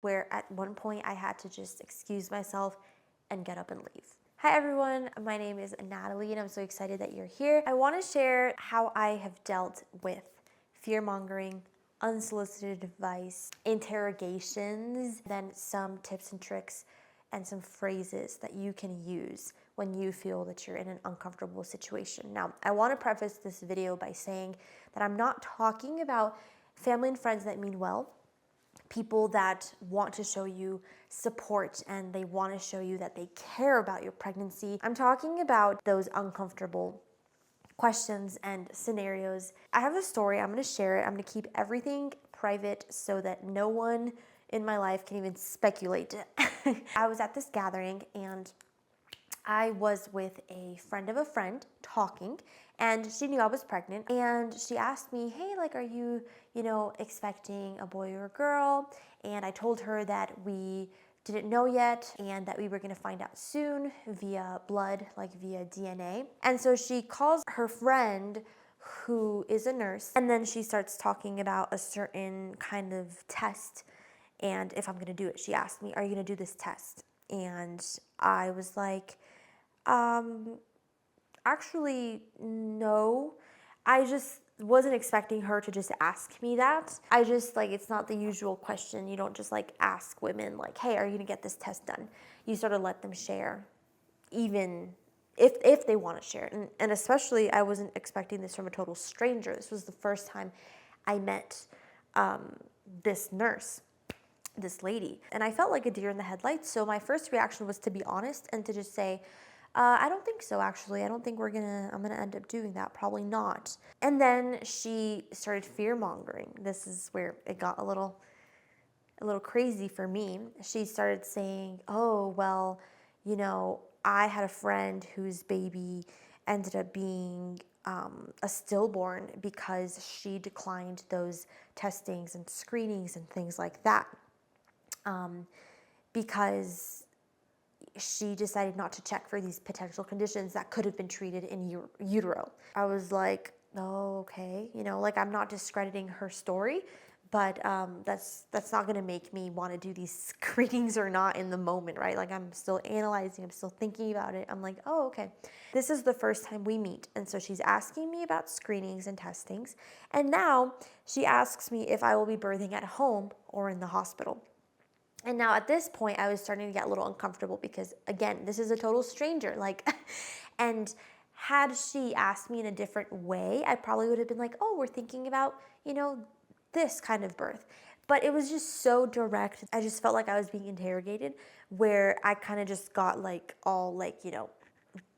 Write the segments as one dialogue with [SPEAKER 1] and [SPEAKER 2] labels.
[SPEAKER 1] where at one point I had to just excuse myself and get up and leave. Hi everyone, my name is Natalie and I'm so excited that you're here. I want to share how I have dealt with fear-mongering, unsolicited advice, interrogations, then some tips and tricks and some phrases that you can use when you feel that you're in an uncomfortable situation. Now, I want to preface this video by saying that I'm not talking about family and friends that mean well, people that want to show you support and they want to show you that they care about your pregnancy. I'm talking about those uncomfortable questions and scenarios. I have a story, I'm going to share it. I'm going to keep everything private so that no one in my life can even speculate. I was at this gathering and I was with a friend of a friend talking, and she knew I was pregnant, and she asked me, hey, like, are you, expecting a boy or a girl? And I told her that we didn't know yet and that we were going to find out soon via blood, like via DNA. And so she calls her friend who is a nurse, and then she starts talking about a certain kind of test. And if I'm going to do it, she asked me, are you going to do this test? And I was like, actually, no. I just wasn't expecting her to just ask me that. I just, it's not the usual question. You don't just, ask women, hey, are you gonna get this test done? You sort of let them share, even if they want to share. And especially, I wasn't expecting this from a total stranger. This was the first time I met this nurse, this lady. And I felt like a deer in the headlights. So my first reaction was to be honest and to just say, I don't think so, actually. I don't think I'm gonna end up doing that. Probably not. And then she started fear-mongering. This is where it got a little crazy for me. She started saying, oh, well, I had a friend whose baby ended up being a stillborn because she declined those testings and screenings and things like that. Because she decided not to check for these potential conditions that could have been treated in utero. I was like, oh, okay. I'm not discrediting her story, but that's not gonna make me wanna do these screenings or not in the moment, right? I'm still analyzing, I'm still thinking about it. I'm like, oh, okay. This is the first time we meet. And so she's asking me about screenings and testings. And now she asks me if I will be birthing at home or in the hospital. And now at this point, I was starting to get a little uncomfortable because, again, this is a total stranger. And had she asked me in a different way, I probably would have been like, oh, we're thinking about, this kind of birth. But it was just so direct. I just felt like I was being interrogated, where I kind of just got all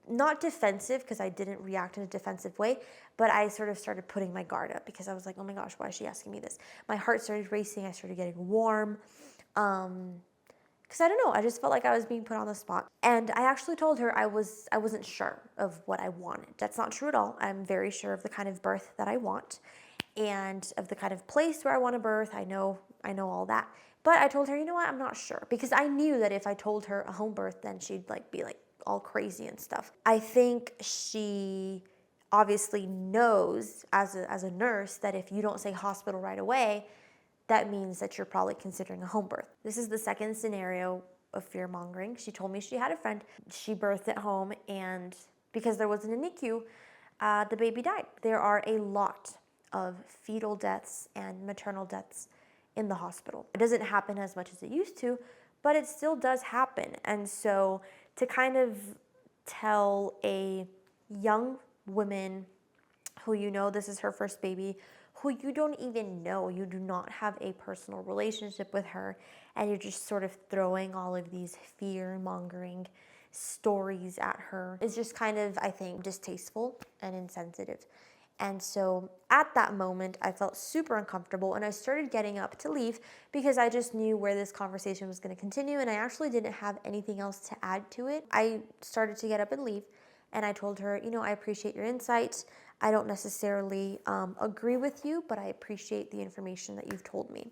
[SPEAKER 1] not defensive, because I didn't react in a defensive way, but I sort of started putting my guard up because I was like, oh my gosh, why is she asking me this? My heart started racing. I started getting warm. Because I don't know, I just felt like I was being put on the spot. And I actually told her I wasn't sure of what I wanted. That's not true at all. I'm very sure of the kind of birth that I want and of the kind of place where I want to birth. I know all that. But I told her, you know what, I'm not sure. Because I knew that if I told her a home birth, then she'd be all crazy and stuff. I think she obviously knows as a nurse that if you don't say hospital right away, that means that you're probably considering a home birth. This is the second scenario of fear-mongering. She told me she had a friend. She birthed at home, and because there wasn't a NICU, the baby died. There are a lot of fetal deaths and maternal deaths in the hospital. It doesn't happen as much as it used to, but it still does happen. And so to kind of tell a young woman who this is her first baby, who you don't even know, you do not have a personal relationship with her, and you're just sort of throwing all of these fear-mongering stories at her, is just kind of, I think, distasteful and insensitive. And so at that moment, I felt super uncomfortable, and I started getting up to leave because I just knew where this conversation was going to continue, and I actually didn't have anything else to add to it. I started to get up and leave, and I told her, I appreciate your insight. I don't necessarily agree with you, but I appreciate the information that you've told me.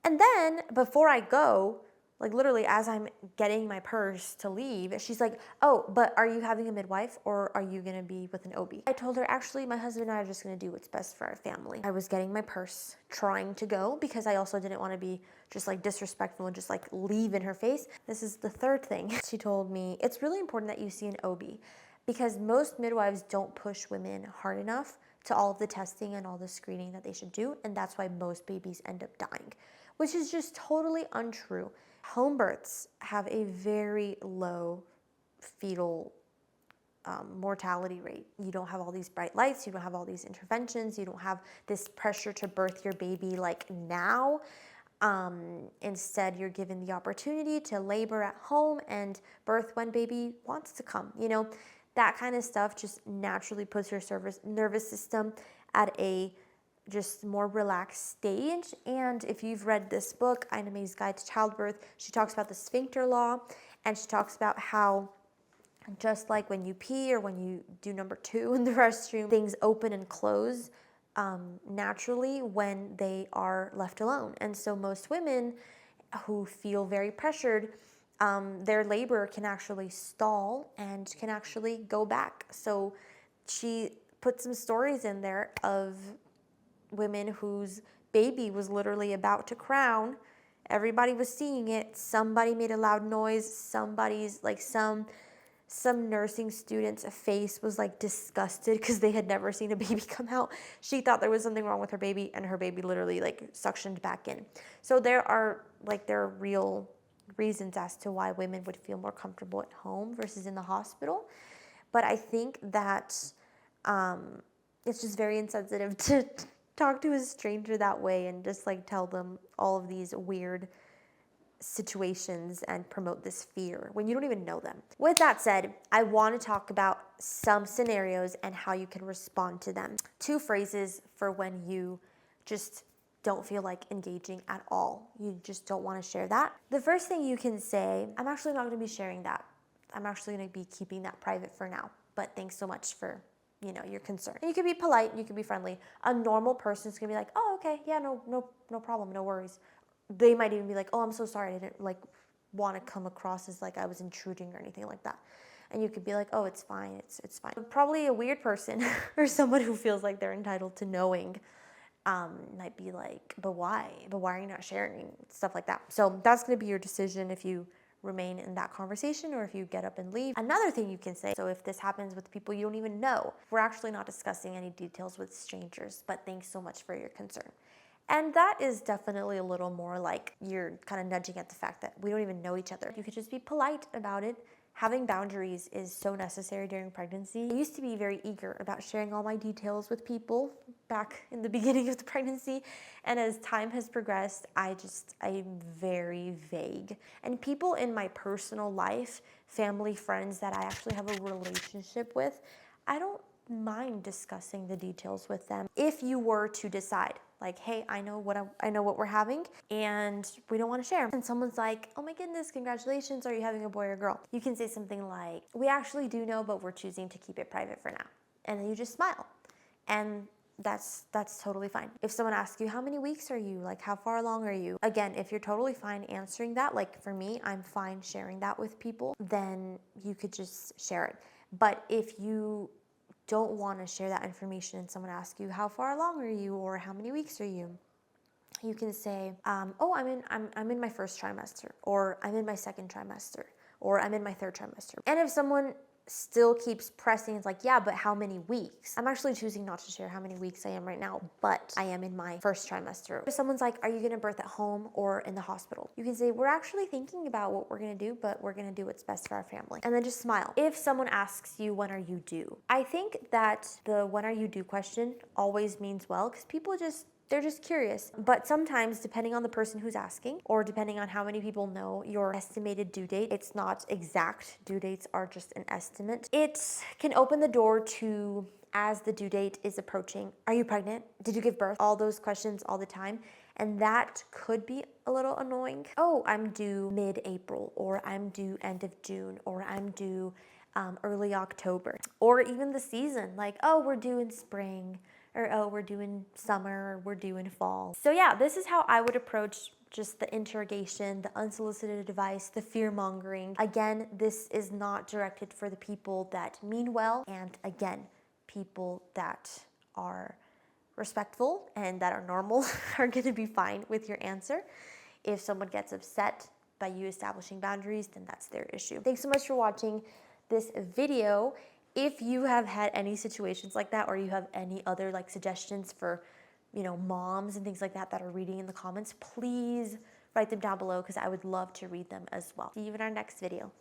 [SPEAKER 1] And then before I go, Like literally as I'm getting my purse to leave, she's like, oh, but are you having a midwife or are you gonna be with an OB? I told her, actually, my husband and I are just gonna do what's best for our family. I was getting my purse, trying to go, because I also didn't wanna be just like disrespectful and just like leave in her face. This is the third thing. She told me, it's really important that you see an OB, because most midwives don't push women hard enough to all of the testing and all the screening that they should do, and that's why most babies end up dying, which is just totally untrue. Home births have a very low fetal mortality rate. You don't have all these bright lights, you don't have all these interventions, you don't have this pressure to birth your baby like now. Instead, you're given the opportunity to labor at home and birth when baby wants to come. You know, that kind of stuff just naturally puts your nervous system at a just more relaxed stage. And if you've read this book, Ina May's Guide to Childbirth, she talks about the sphincter law, and she talks about how just like when you pee or when you do number 2 in the restroom, things open and close naturally when they are left alone. And so most women who feel very pressured, their labor can actually stall and can actually go back. So she put some stories in there of women whose baby was literally about to crown. Everybody was seeing it. Somebody made a loud noise. Somebody's like some nursing student's face was like disgusted because they had never seen a baby come out. She thought there was something wrong with her baby, and her baby literally like suctioned back in. So there are real reasons as to why women would feel more comfortable at home versus in the hospital. But I think that it's just very insensitive to talk to a stranger that way and just like tell them all of these weird situations and promote this fear when you don't even know them. With that said, I want to talk about some scenarios and how you can respond to them. 2 phrases for when you just don't feel like engaging at all. You just don't want to share that. The first thing you can say, I'm actually not going to be sharing that. I'm actually going to be keeping that private for now, but thanks so much for your concern. And you can be polite, you can be friendly. A normal person is gonna be like, oh, okay, yeah, no problem, no worries. They might even be like, oh, I'm so sorry, I didn't want to come across as like I was intruding or anything like that. And you could be like, oh, it's fine, it's fine. Probably a weird person or someone who feels like they're entitled to knowing might be like, but why? But why are you not sharing? Stuff like that. So that's gonna be your decision if you remain in that conversation or if you get up and leave. Another thing you can say, so if this happens with people you don't even know, we're actually not discussing any details with strangers, but thanks so much for your concern. And that is definitely a little more like you're kind of nudging at the fact that we don't even know each other. You could just be polite about it. Having boundaries is so necessary during pregnancy. I used to be very eager about sharing all my details with people back in the beginning of the pregnancy. And as time has progressed, I'm very vague. And people in my personal life, family, friends that I actually have a relationship with, I don't mind discussing the details with them. If you were to decide, like, hey, I know what we're having, and we don't want to share. And someone's like, oh my goodness, congratulations, are you having a boy or girl? You can say something like, we actually do know, but we're choosing to keep it private for now. And then you just smile. And that's totally fine. If someone asks you, how many weeks are you? Like, how far along are you? Again, if you're totally fine answering that, like for me, I'm fine sharing that with people, then you could just share it. But if you don't want to share that information and someone asks you, how far along are you, or how many weeks are you, you can say, oh, I'm in my first trimester, or I'm in my second trimester, or I'm in my third trimester. And if someone still keeps pressing, it's like, yeah, but how many weeks? I'm actually choosing not to share how many weeks I am right now, but I am in my first trimester. If someone's like, are you gonna birth at home or in the hospital? You can say, we're actually thinking about what we're gonna do, but we're gonna do what's best for our family. And then just smile. If someone asks you, when are you due? I think that the when are you due question always means well, because people they're just curious. But sometimes, depending on the person who's asking, or depending on how many people know your estimated due date, it's not exact. Due dates are just an estimate. It can open the door to, as the due date is approaching, are you pregnant? Did you give birth? All those questions all the time. And that could be a little annoying. Oh, I'm due mid-April, or I'm due end of June, or I'm due early October. Or even the season, like, oh, we're due in spring, or oh, we're due in summer, or we're due in fall. So yeah, this is how I would approach just the interrogation, the unsolicited advice, the fear mongering. Again, this is not directed for the people that mean well, and again, people that are respectful and that are normal are going to be fine with your answer. If someone gets upset by you establishing boundaries, then that's their issue. Thanks so much for watching this video. If you have had any situations like that, or you have any other like suggestions for, you know, moms and things like that that are reading in the comments, please write them down below because I would love to read them as well. See you in our next video.